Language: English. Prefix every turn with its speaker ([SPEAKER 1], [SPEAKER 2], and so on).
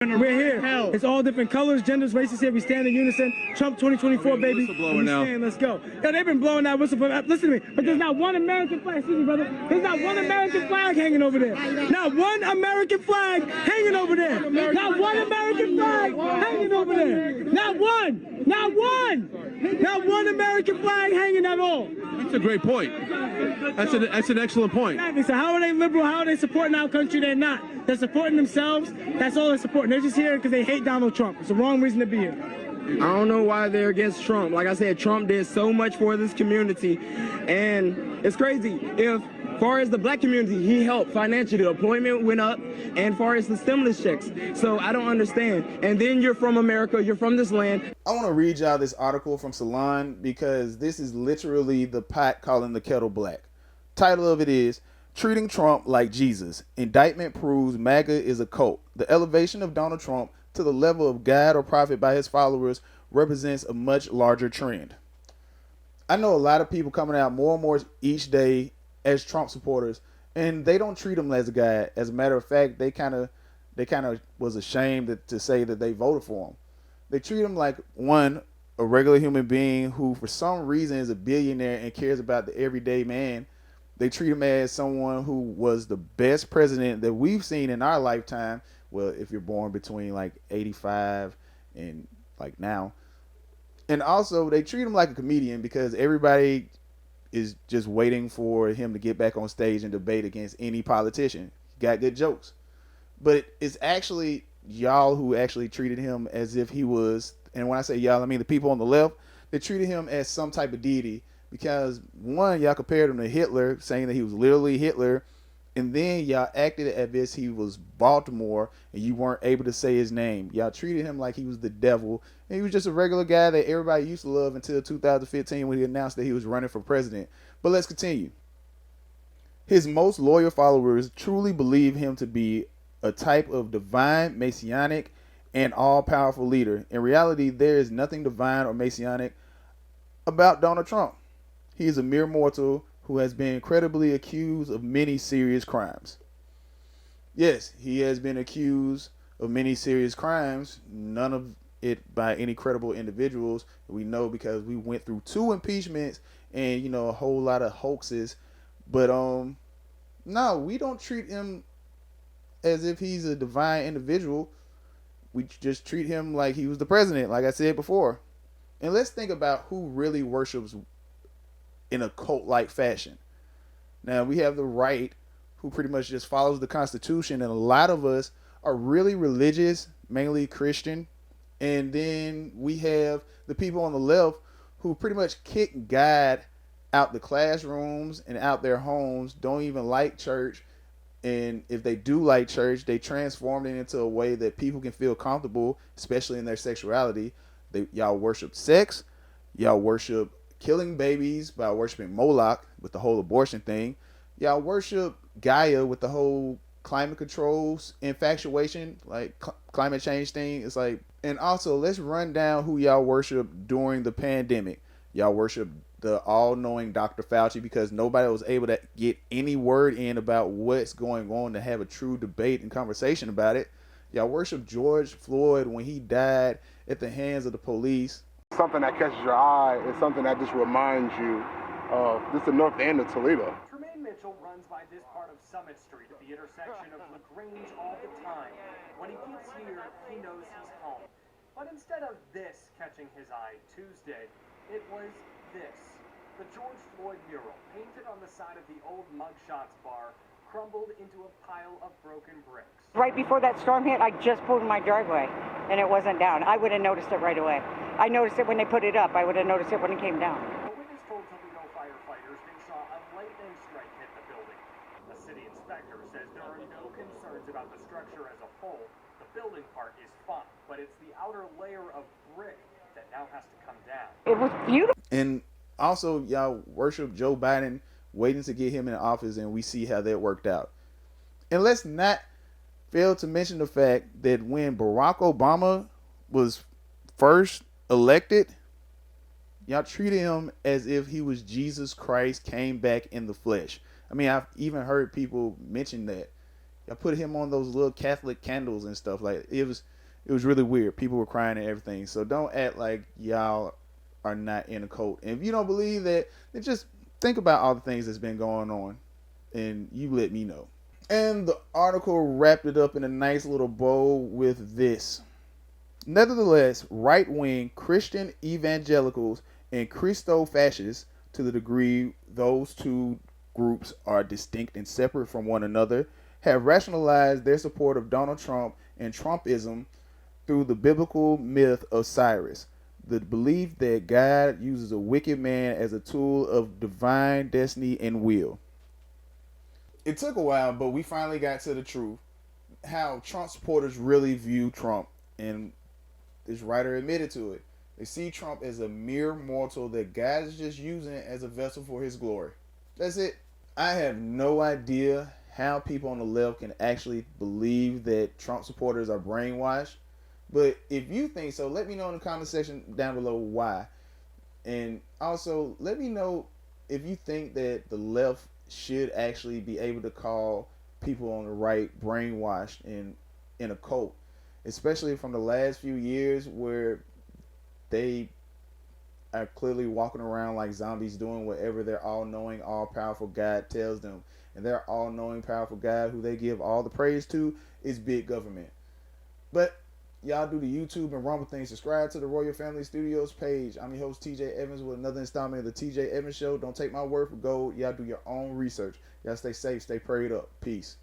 [SPEAKER 1] We're here. It's all different colors, genders, races here. We stand in unison. Trump 2024, baby. We stand. Let's go. Yo, they've been blowing that whistle for that. Listen to me. But there's not one American flag. Excuse me, brother. There's not one American flag hanging over there. Not one American flag hanging over there. Not one American flag hanging over there. Not one. Not one. Not one American flag hanging at all.
[SPEAKER 2] That's a great point. That's an excellent point.
[SPEAKER 1] Exactly. So how are they liberal? How are they supporting our country? They're not. They're supporting themselves. That's all they're supporting. They're just here because they hate Donald Trump. It's the wrong reason to be here.
[SPEAKER 3] I don't know why they're against Trump. Like I said, Trump did so much for this community, and it's crazy. If, far as the black community, he helped financially. The employment went up, and far as the stimulus checks. So I don't understand. And then you're from America, you're from this land.
[SPEAKER 4] I want to read y'all this article from Salon because this is literally the pot calling the kettle black. Title of it is Treating Trump Like Jesus. Indictment proves MAGA is a cult. The elevation of Donald Trump to the level of God or prophet by his followers represents a much larger trend. I know a lot of people coming out more and more each day as Trump supporters, and they don't treat him as a guy. As a matter of fact, they kind of was ashamed to say that they voted for him. They treat him like, one, a regular human being who for some reason is a billionaire and cares about the everyday man. They treat him as someone who was the best president that we've seen in our lifetime. Well, if you're born between like 85 and like now. And also they treat him like a comedian because everybody is just waiting for him to get back on stage and debate against any politician. He got good jokes. But it's actually y'all who actually treated him as if he was, and when I say y'all, I mean the people on the left, they treated him as some type of deity because, one, y'all compared him to Hitler, saying that he was literally Hitler, and then y'all acted as if he was Baltimore and you weren't able to say his name. Y'all treated him like he was the devil, and he was just a regular guy that everybody used to love until 2015 when he announced that he was running for president. But let's continue. His most loyal followers truly believe him to be a type of divine, messianic, and all-powerful leader. In reality, there is nothing divine or messianic about Donald Trump. He is a mere mortal who has been credibly accused of many serious crimes. Yes, he has been accused of many serious crimes, none of it by any credible individuals. We know because we went through 2 impeachments and, you know, a whole lot of hoaxes. But no, we don't treat him as if he's a divine individual. We just treat him like he was the president, like I said before. And let's think about who really worships in a cult-like fashion. Now, we have the right, who pretty much just follows the Constitution, and a lot of us are really religious, mainly Christian. And then we have the people on the left who pretty much kick God out the classrooms and out their homes, don't even like church. And if they do like church, they transform it into a way that people can feel comfortable, especially in their sexuality. Y'all worship sex. Y'all worship killing babies by worshiping Moloch with the whole abortion thing. Y'all worship Gaia with the whole climate controls infatuation, like climate change thing. It's like, and also let's run down who y'all worship during the pandemic. Y'all worship the all-knowing Dr. Fauci because nobody was able to get any word in about what's going on to have a true debate and conversation about it. Y'all worship George Floyd when he died at the hands of the police.
[SPEAKER 5] Something that catches your eye is something that just reminds you of this the north end of Toledo.
[SPEAKER 6] Tremaine Mitchell runs by this part of Summit Street at the intersection of LaGrange all the time. When he gets here, he knows he's home. But instead of this catching his eye Tuesday, it was this. The George Floyd mural, painted on the side of the old Mugshots bar, crumbled into a pile of broken bricks.
[SPEAKER 7] Right before that storm hit, I just pulled in my driveway, and it wasn't down. I would have noticed it right away. I noticed it when they put it up. I would have noticed it when it came down.
[SPEAKER 6] A witness told Toledo firefighters they saw a lightning strike hit the building. A city inspector says there are no concerns about the structure as a whole. The building part is fine, but it's the outer layer of brick that now has to come down.
[SPEAKER 7] It was beautiful.
[SPEAKER 4] And also, y'all worship Joe Biden, waiting to get him in office, and we see how that worked out. And let's not fail to mention the fact that when Barack Obama was first elected, y'all treated him as if he was Jesus Christ came back in the flesh. I mean, I've even heard people mention that. Y'all put him on those little Catholic candles and stuff. Like it was really weird. People were crying and everything. So don't act like y'all are not in a cult. And if you don't believe that, then just think about all the things that's been going on, and you let me know. And the article wrapped it up in a nice little bow with this. Nevertheless, right-wing Christian evangelicals and Christo-fascists, to the degree those two groups are distinct and separate from one another, have rationalized their support of Donald Trump and Trumpism through the biblical myth of Cyrus, the belief that God uses a wicked man as a tool of divine destiny and will. It took a while, but we finally got to the truth. How Trump supporters really view Trump, and this writer admitted to it. They see Trump as a mere mortal that God is just using as a vessel for his glory. That's it. I have no idea how people on the left can actually believe that Trump supporters are brainwashed. But if you think so, let me know in the comment section down below why. And also, let me know if you think that the left should actually be able to call people on the right brainwashed and in a cult, especially from the last few years where they are clearly walking around like zombies doing whatever their all-knowing, all-powerful God tells them. And their all-knowing, powerful God who they give all the praise to is big government. But y'all do the YouTube and Rumble thing. Subscribe to the Royal Family Studios page. I'm your host, TJ Evans, with another installment of the TJ Evans Show. Don't take my word for gold. Y'all do your own research. Y'all stay safe, stay prayed up. Peace.